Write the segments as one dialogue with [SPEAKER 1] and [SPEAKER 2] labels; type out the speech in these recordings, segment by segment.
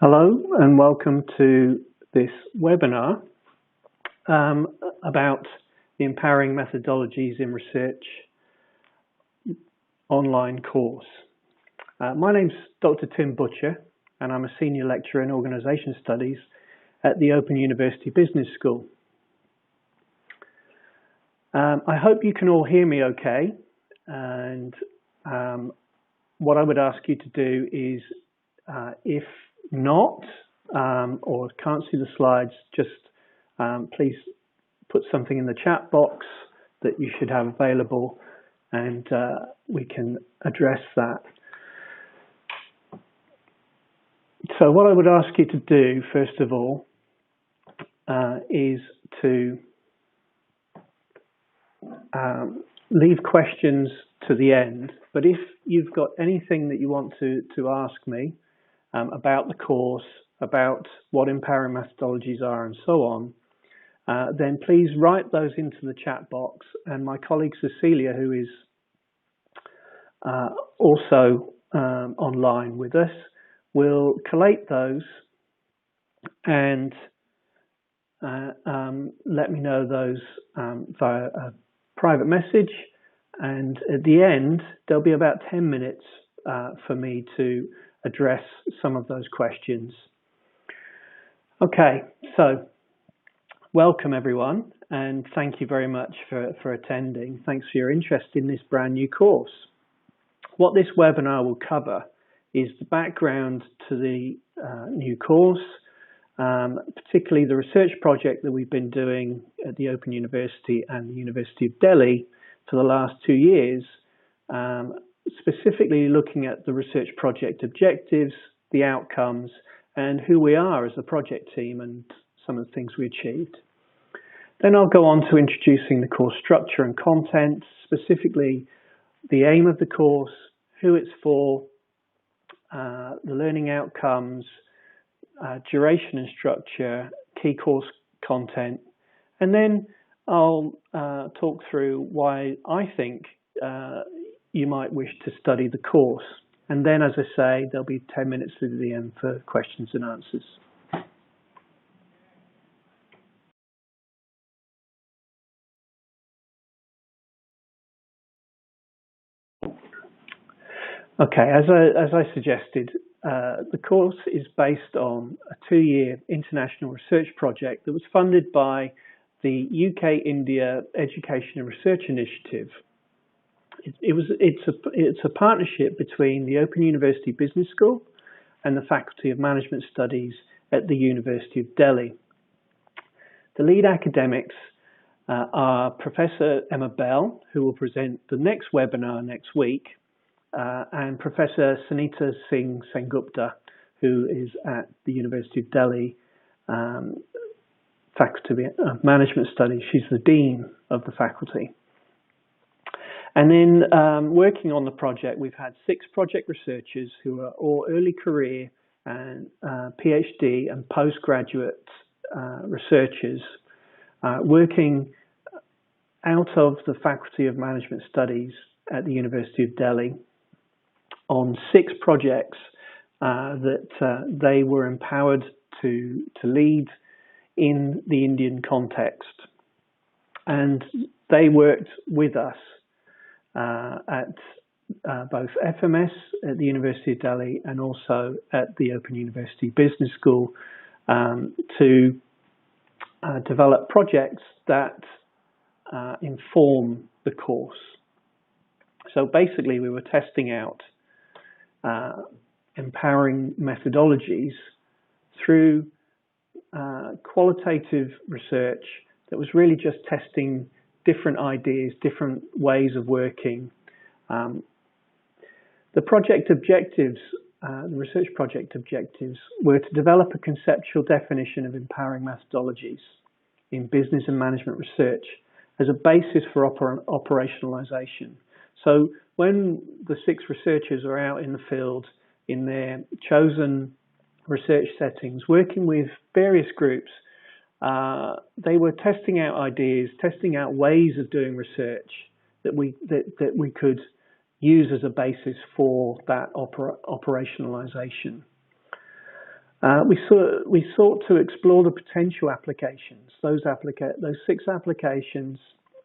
[SPEAKER 1] Hello and welcome to this webinar about the Empowering Methodologies in Research online course. My name's Dr. Tim Butcher and I'm a Senior Lecturer in Organisation Studies at the Open University Business School. I hope you can all hear me okay, and what I would ask you to do is if not, or can't see the slides, just please put something in the chat box that you should have available and we can address that. So what I would ask you to do, first of all, is to leave questions to the end, but if you've got anything that you want to ask me, about the course, about what empowering methodologies are and so on, then please write those into the chat box, and my colleague Cecilia, who is also online with us, will collate those and let me know those via a private message, and at the end there'll be about 10 minutes for me to address some of those questions. Okay, so welcome everyone, and thank you very much for attending. Thanks for your interest in this brand new course. What this webinar will cover is the background to the new course, particularly the research project that we've been doing at the Open University and the University of Delhi for the last 2 years, specifically looking at the research project objectives, the outcomes, and who we are as a project team and some of the things we achieved. Then I'll go on to introducing the course structure and content, specifically the aim of the course, who it's for, the learning outcomes, duration and structure, key course content, and then I'll talk through why I think you might wish to study the course. And then, as I say, there'll be 10 minutes to the end for questions and answers. Okay, as I suggested, the course is based on a 2-year international research project that was funded by the UK-India Education and Research Initiative. It's a partnership between the Open University Business School and the Faculty of Management Studies at the University of Delhi. The lead academics are Professor Emma Bell, who will present the next webinar next week, and Professor Sunita Singh Sengupta, who is at the University of Delhi Faculty of Management Studies. She's the Dean of the faculty. And then working on the project, we've had 6 project researchers who are all early career and PhD and postgraduate researchers working out of the Faculty of Management Studies at the University of Delhi on 6 projects that they were empowered to lead in the Indian context. And they worked with us at both FMS at the University of Delhi and also at the Open University Business School to develop projects that inform the course. So basically we were testing out empowering methodologies through qualitative research that was really just testing different ideas, different ways of working. The project objectives, the research project objectives, were to develop a conceptual definition of empowering methodologies in business and management research as a basis for operationalization. So when the 6 researchers are out in the field in their chosen research settings, working with various groups, they were testing out ideas, testing out ways of doing research that we could use as a basis for that operationalization. We sought to explore the potential applications, those 6 applications,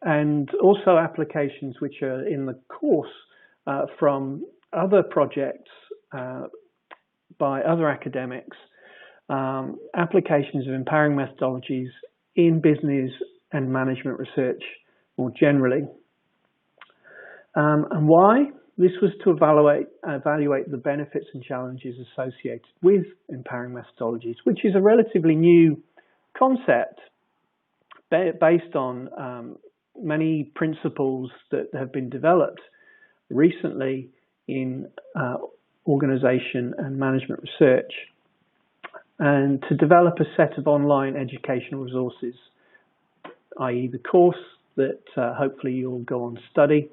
[SPEAKER 1] and also applications which are in the course from other projects by other academics, applications of empowering methodologies in business and management research more generally. And why? This was to evaluate the benefits and challenges associated with empowering methodologies, which is a relatively new concept based on many principles that have been developed recently in organisation and management research, and to develop a set of online educational resources, i.e. the course that hopefully you'll go on to study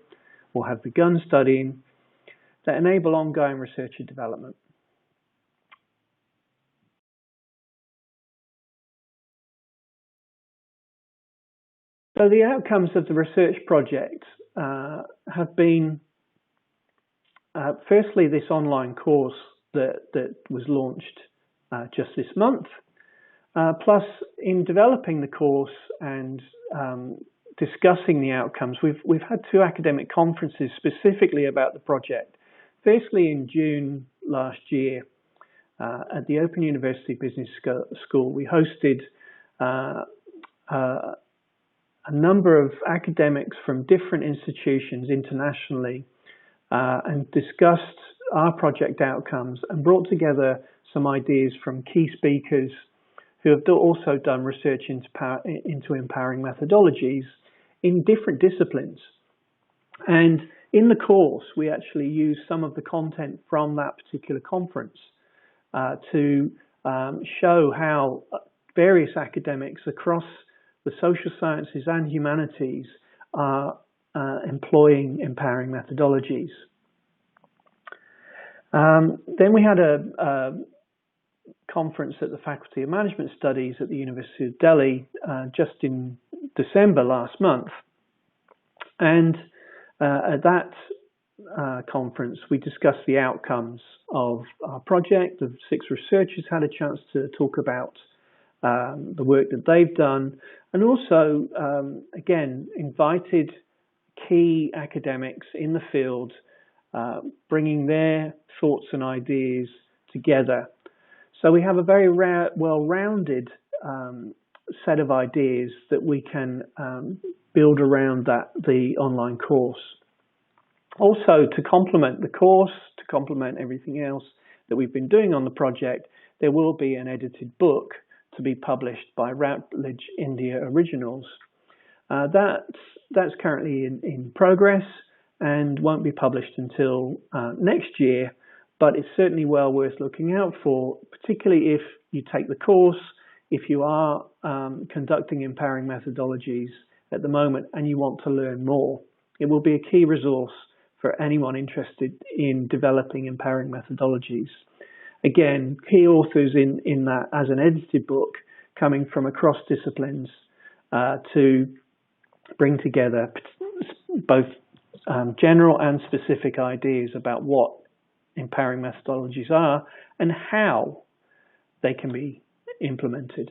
[SPEAKER 1] or have begun studying, that enable ongoing research and development. So the outcomes of the research project have been, firstly, this online course that was launched just this month, plus in developing the course and discussing the outcomes, we've had 2 academic conferences specifically about the project. Firstly, in June last year, at the Open University Business School, we hosted a number of academics from different institutions internationally and discussed our project outcomes and brought together some ideas from key speakers who have also done research into empowering methodologies in different disciplines. And in the course, we actually use some of the content from that particular conference to show how various academics across the social sciences and humanities are employing empowering methodologies. Then we had a conference at the Faculty of Management Studies at the University of Delhi just in December last month. And at that conference, we discussed the outcomes of our project. The 6 researchers had a chance to talk about the work that they've done, and also, again, invited key academics in the field, bringing their thoughts and ideas together. So we have a very well-rounded set of ideas that we can build around the online course. Also, to complement the course, to complement everything else that we've been doing on the project, there will be an edited book to be published by Routledge India Originals. That's currently in progress and won't be published until next year, but it's certainly well worth looking out for, particularly if you take the course, if you are conducting empowering methodologies at the moment and you want to learn more. It will be a key resource for anyone interested in developing empowering methodologies. Again, key authors in that as an edited book coming from across disciplines to bring together both general and specific ideas about what empowering methodologies are and how they can be implemented.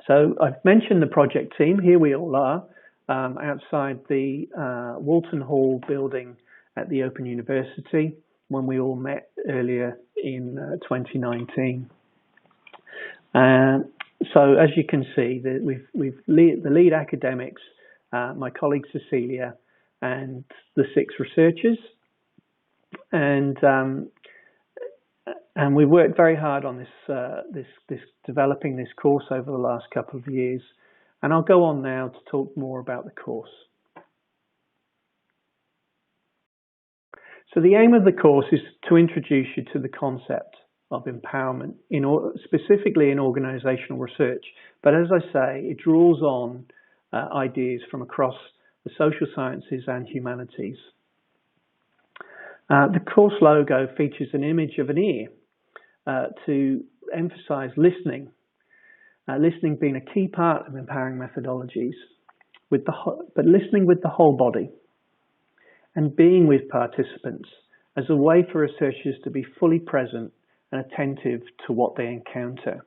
[SPEAKER 1] So I've mentioned the project team. Here we all are outside the Walton Hall building at the Open University when we all met earlier in 2019. So as you can see, the lead academics, my colleague Cecilia, and the 6 researchers, and we worked very hard on this developing this course over the last couple of years. And I'll go on now to talk more about the course. So the aim of the course is to introduce you to the concept of empowerment, specifically in organisational research. But as I say, it draws on ideas from across the social sciences and humanities. The course logo features an image of an ear to emphasise listening. Listening being a key part of empowering methodologies, but listening with the whole body and being with participants as a way for researchers to be fully present and attentive to what they encounter.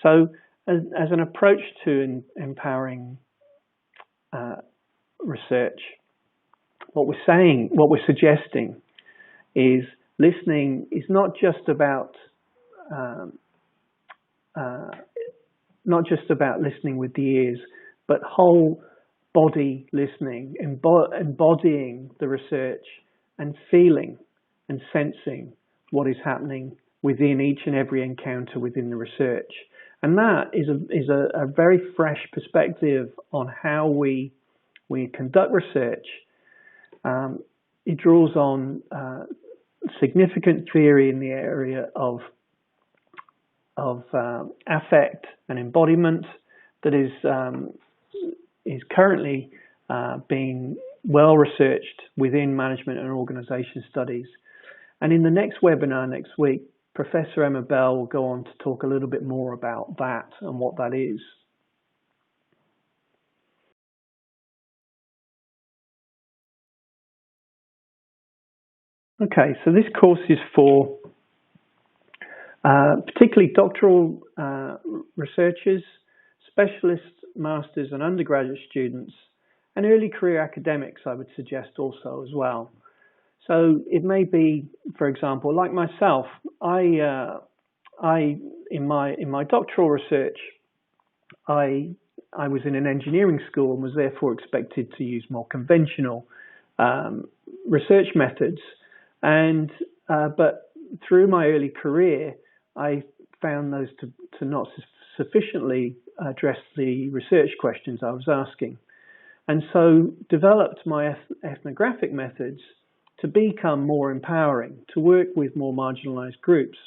[SPEAKER 1] So as an approach to empowering research, what we're suggesting is listening is not just about listening with the ears, but whole body listening, embodying the research and feeling and sensing what is happening within each and every encounter within the research. And that is a very fresh perspective on how we conduct research. It draws on significant theory in the area of affect and embodiment that is currently being well researched within management and organisation studies. And in the next webinar next week, Professor Emma Bell will go on to talk a little bit more about that and what that is. Okay, so this course is for particularly doctoral researchers, specialists, masters and undergraduate students, and early career academics, I would suggest also as well. So it may be, for example, like myself, I in my doctoral research, I was in an engineering school and was therefore expected to use more conventional research methods, and but through my early career, I found those to not sufficiently address the research questions I was asking, and so developed my ethnographic methods to become more empowering, to work with more marginalized groups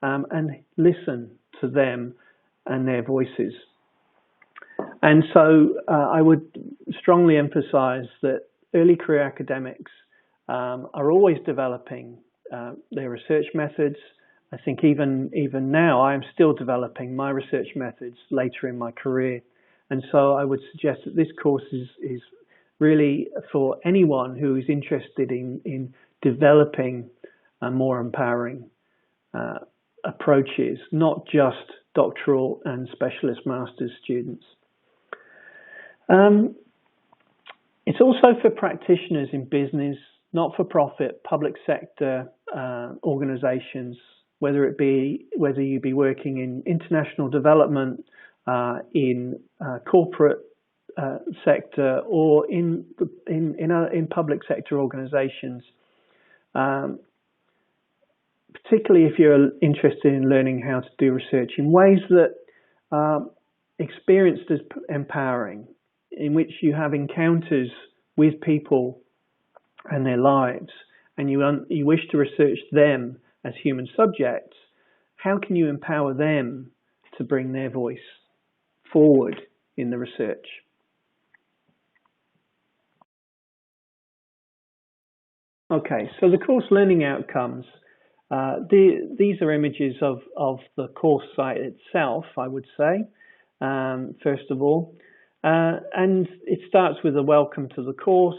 [SPEAKER 1] and listen to them and their voices. And so I would strongly emphasize that early career academics are always developing their research methods. I think even now I am still developing my research methods later in my career. And so I would suggest that this course is really for anyone who is interested in developing more empowering approaches, not just doctoral and specialist master's students. It's also for practitioners in business, not-for-profit, public sector organizations, whether you be working in international development, in corporate sector, or in public sector organizations. Particularly if you're interested in learning how to do research in ways that are experienced as empowering, in which you have encounters with people and their lives, and you wish to research them as human subjects, how can you empower them to bring their voice forward in the research? Okay, so the course learning outcomes, these are images of the course site itself, I would say, first of all. And it starts with a welcome to the course,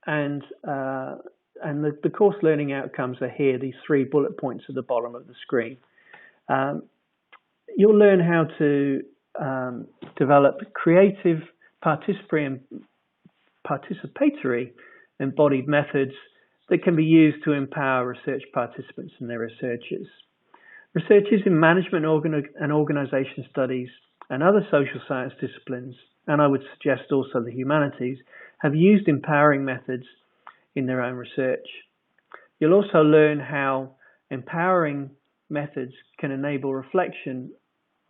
[SPEAKER 1] and the course learning outcomes are here, these 3 bullet points at the bottom of the screen. You'll learn how to develop creative, participatory embodied methods that can be used to empower research participants and their researchers. Researchers in management and organisation studies and other social science disciplines, and I would suggest also the humanities, have used empowering methods in their own research. You'll also learn how empowering methods can enable reflection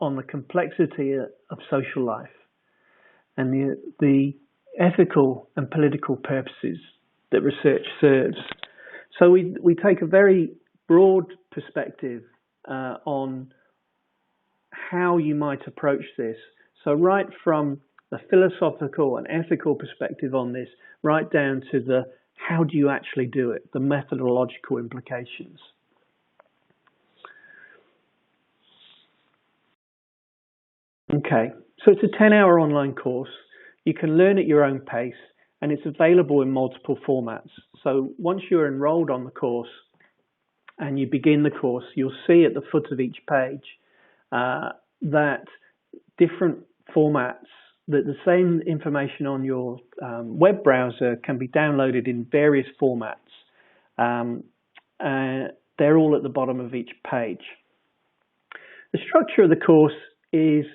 [SPEAKER 1] on the complexity of social life and the ethical and political purposes that research serves. So we take a very broad perspective on how you might approach this. So right from the philosophical and ethical perspective on this, right down to the how do you actually do it, the methodological implications. Okay, so it's a 10-hour online course. You can learn at your own pace, and it's available in multiple formats. So once you're enrolled on the course, and you begin the course, you'll see at the foot of each page that different formats, that the same information on your web browser can be downloaded in various formats. They're all at the bottom of each page. The structure of the course is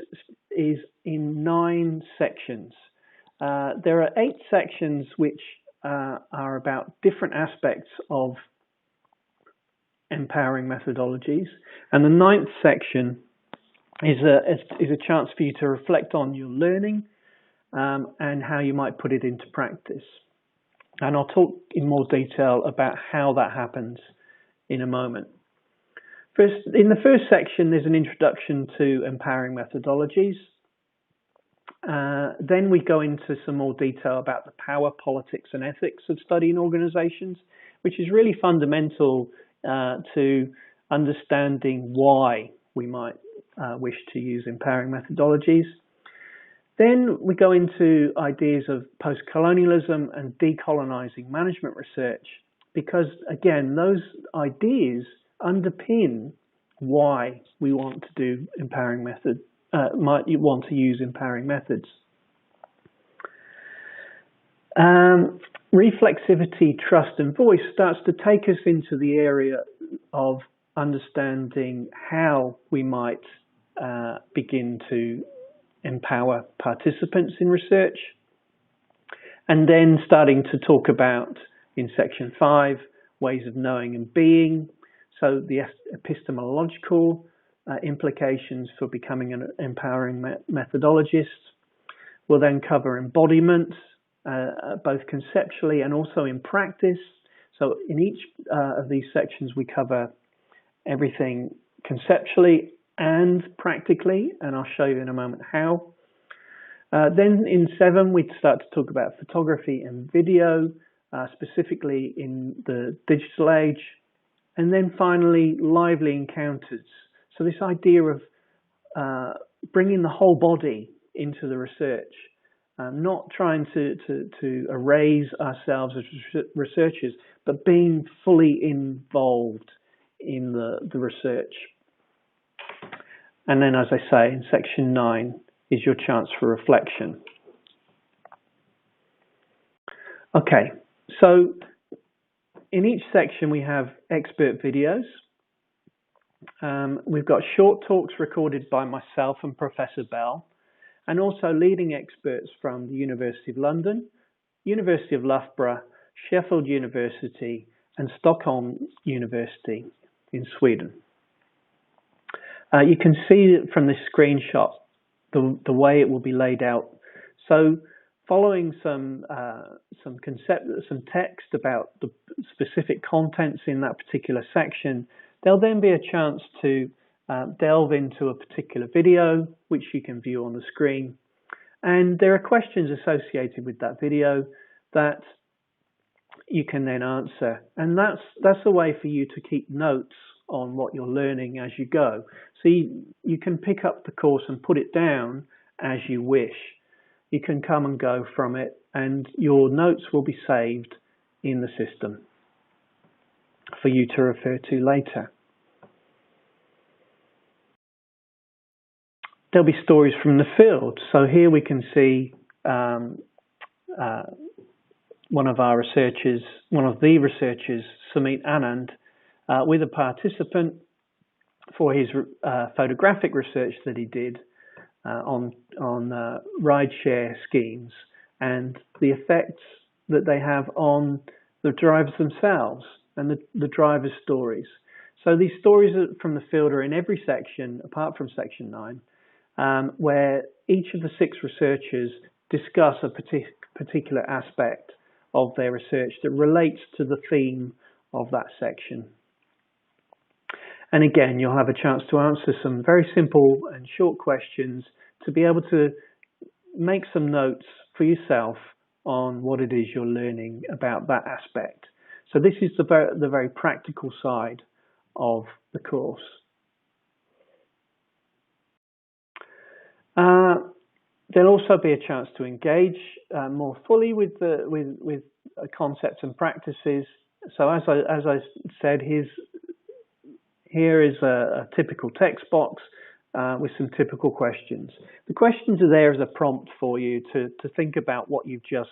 [SPEAKER 1] in 9 sections. There are 8 sections which are about different aspects of empowering methodologies, and the 9th section is a chance for you to reflect on your learning and how you might put it into practice. And I'll talk in more detail about how that happens in a moment. First, in the first section, there's an introduction to empowering methodologies. Then we go into some more detail about the power, politics and ethics of study in organisations, which is really fundamental to understanding why we might wish to use empowering methodologies. Then we go into ideas of post-colonialism and decolonising management research, because again, those ideas underpin why we want to do empowering methods. Might you want to use empowering methods. Reflexivity, trust and voice starts to take us into the area of understanding how we might begin to empower participants in research, and then starting to talk about, in section 5, ways of knowing and being, so the epistemological implications for becoming an empowering methodologist. We'll then cover embodiment, both conceptually and also in practice. So in each of these sections we cover everything conceptually and practically, and I'll show you in a moment how. Then in 7 we start to talk about photography and video, specifically in the digital age. And then finally, lively encounters. So this idea of bringing the whole body into the research, not trying to erase ourselves as researchers, but being fully involved in the research. And then, as I say, in section 9 is your chance for reflection. Okay, so in each section we have expert videos. We've got short talks recorded by myself and Professor Bell, and also leading experts from the University of London, University of Loughborough, Sheffield University and Stockholm University in Sweden. You can see from this screenshot the way it will be laid out. So following some text about the specific contents in that particular section, there'll then be a chance to delve into a particular video, which you can view on the screen. And there are questions associated with that video that you can then answer. And that's a way for you to keep notes on what you're learning as you go. So you can pick up the course and put it down as you wish. You can come and go from it, and your notes will be saved in the system for you to refer to later. There'll be stories from the field. So here we can see one of the researchers, Sumit Anand, with a participant for his photographic research that he did on rideshare schemes and the effects that they have on the drivers themselves and the drivers' stories. So these stories from the field are in every section, apart from section 9, where each of the 6 researchers discuss a particular aspect of their research that relates to the theme of that section. And again, you'll have a chance to answer some very simple and short questions to be able to make some notes for yourself on what it is you're learning about that aspect. So this is the very practical side of the course. There'll also be a chance to engage more fully with concepts and practices. So as I said, here's Here is a typical text box with some typical questions. The questions are there as a prompt for you to think about what you've just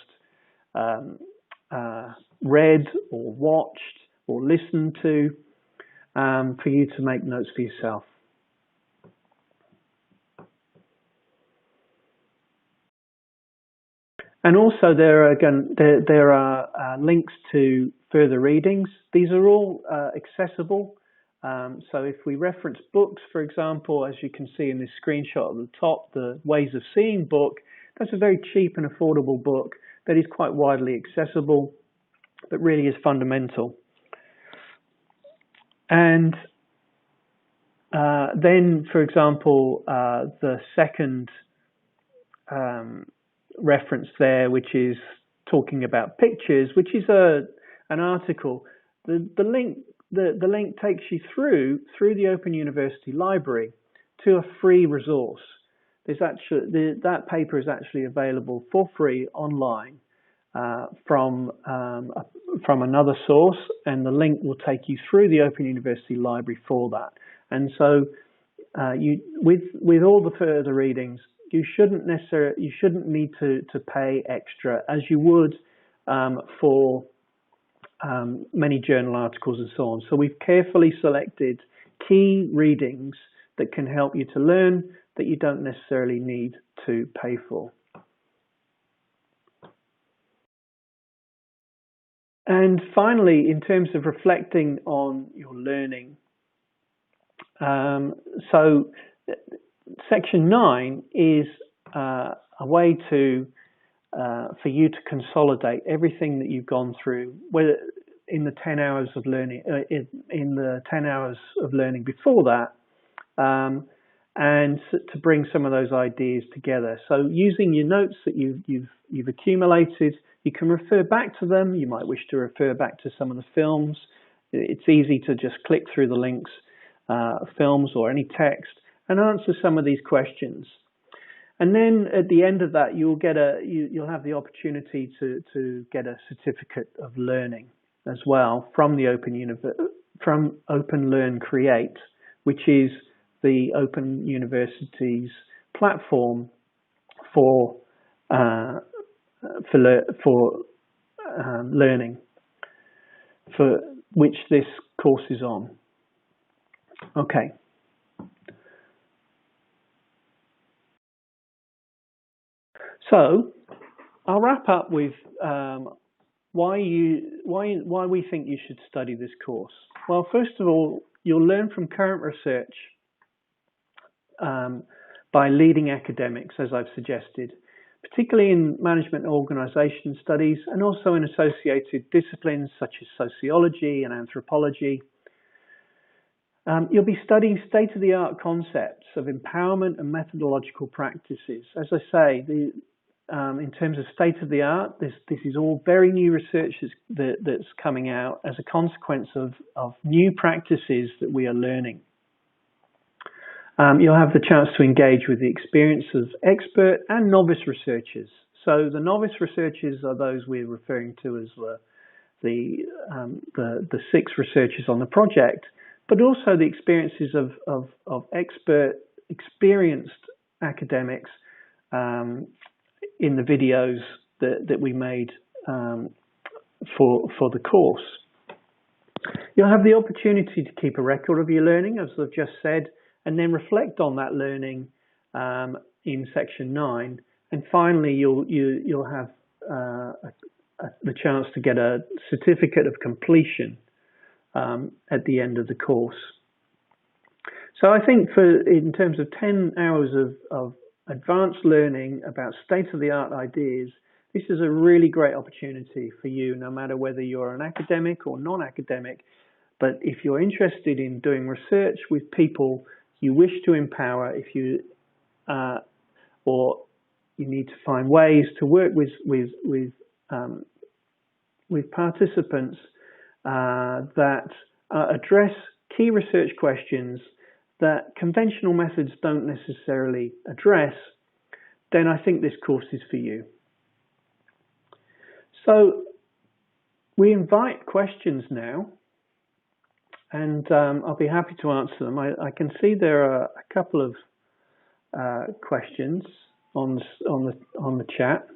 [SPEAKER 1] read or watched or listened to, for you to make notes for yourself. And also there are links to further readings. These are all accessible. So if we reference books, for example, as you can see in this screenshot at the top, the Ways of Seeing book, that's a very cheap and affordable book that is quite widely accessible, but really is fundamental. And then, for example, the second reference there, which is talking about pictures, which is an article. The link takes you through the Open University Library to a free resource. There's actually that paper is actually available for free online from another source, and the link will take you through the Open University Library for that. And so, with all the further readings, you shouldn't need to pay extra as you would for many journal articles and so on. So we've carefully selected key readings that can help you to learn that you don't necessarily need to pay for. And finally, in terms of reflecting on your learning, so Section 9 is a way for you to consolidate everything that you've gone through, whether in the 10 hours of learning, in the 10 hours of learning before that, and to bring some of those ideas together. So using your notes that you've accumulated, you can refer back to them. You might wish to refer back to some of the films. It's easy to just click through the links, films or any text, and answer some of these questions. And then at the end of that, you'll have the opportunity to get a certificate of learning as well from the Open Learn Create, which is the Open University's platform for learning, for which this course is on. Okay. So I'll wrap up with why we think you should study this course. Well, first of all, you'll learn from current research by leading academics, as I've suggested, particularly in management and organisation studies, and also in associated disciplines such as sociology and anthropology. You'll be studying state-of-the-art concepts of empowerment and methodological practices. As I say, in terms of state-of-the-art, this is all very new research that's coming out as a consequence of new practices that we are learning. You'll have the chance to engage with the experience of expert and novice researchers. So the novice researchers are those we're referring to as the 6 researchers on the project, but also the experiences of experienced academics in the videos that we made for the course. You'll have the opportunity to keep a record of your learning, as I've just said, and then reflect on that learning in Section 9. And finally, you'll have the chance to get a certificate of completion at the end of the course. So I think in terms of 10 hours of advanced learning about state-of-the-art ideas, this is a really great opportunity for you, no matter whether you're an academic or non-academic. But if you're interested in doing research with people you wish to empower, or you need to find ways to work with participants that address key research questions that conventional methods don't necessarily address, then I think this course is for you. So we invite questions now. and I'll be happy to answer them. I can see there are a couple of questions on the chat.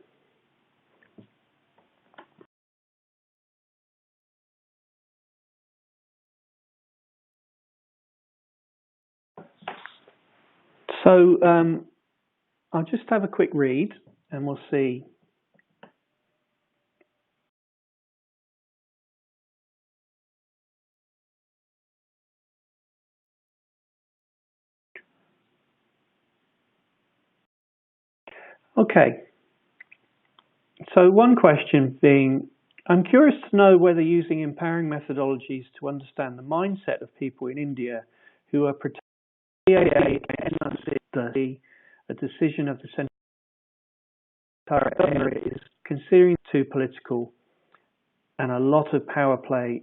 [SPEAKER 1] So I'll just have a quick read and we'll see. Okay. So one question being, I'm curious to know whether using empowering methodologies to understand the mindset of people in India who are a decision of the central area is considering too political and a lot of power play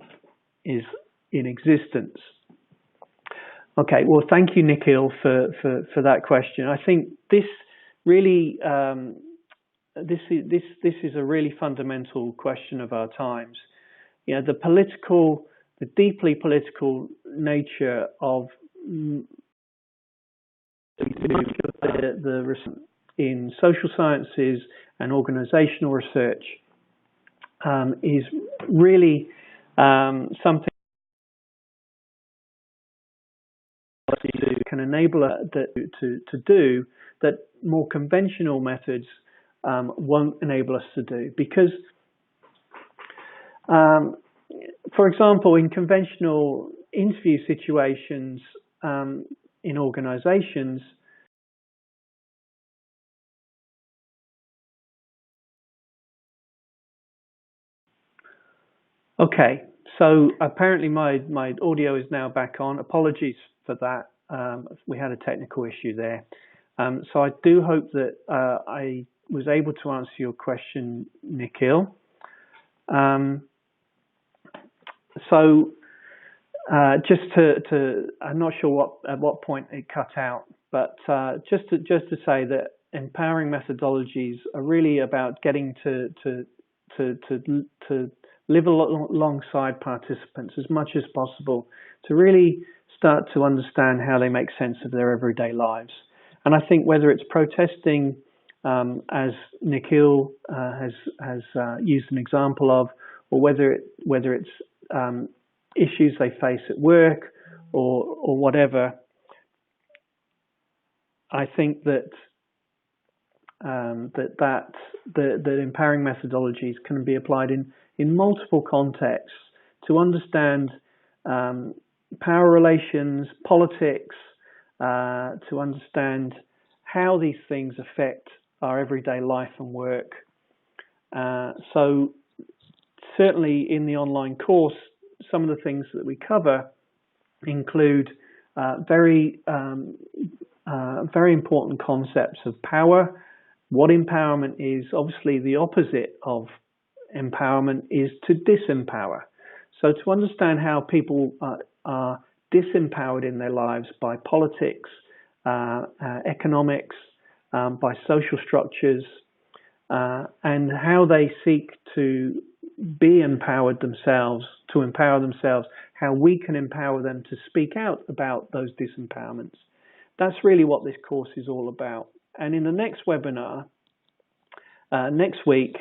[SPEAKER 1] is in existence. Okay, well, thank you, Nikhil, for that question. I think this really this is a really fundamental question of our times. You know, the deeply political nature of the in social sciences and organizational research is really something that can enable us to do that more conventional methods won't enable us to do. Because, for example, in conventional interview situations in organizations, okay, so apparently my audio is now back on. Apologies for that. We had a technical issue there. So I do hope that I was able to answer your question, Nikhil. So just to I'm not sure at what point it cut out, but just to say that empowering methodologies are really about getting to live alongside participants as much as possible to really start to understand how they make sense of their everyday lives. And I think whether it's protesting, as Nikhil has used an example of, or whether it's issues they face at work or whatever, I think that that empowering methodologies can be applied in multiple contexts to understand power relations, politics, to understand how these things affect our everyday life and work. So certainly in the online course, some of the things that we cover include very important concepts of power, what empowerment is. Obviously, the opposite of empowerment is to disempower. So to understand how people are disempowered in their lives by politics, economics, by social structures, and how they seek to be empowered themselves, to empower themselves, how we can empower them to speak out about those disempowerments. That's really what this course is all about. And in the next webinar, next week,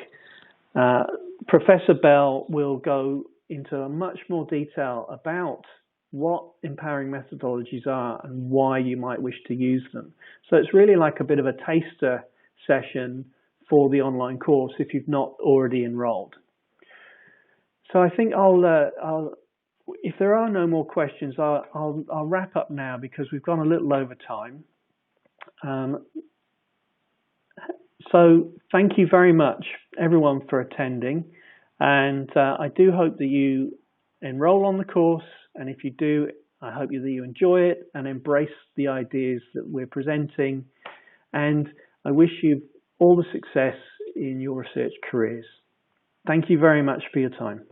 [SPEAKER 1] Professor Bell will go into much more detail about what empowering methodologies are and why you might wish to use them. So it's really like a bit of a taster session for the online course if you've not already enrolled. So I think if there are no more questions, I'll wrap up now because we've gone a little over time. So thank you very much, everyone, for attending. And I do hope that you enroll on the course. And if you do, I hope that you enjoy it and embrace the ideas that we're presenting. And I wish you all the success in your research careers. Thank you very much for your time.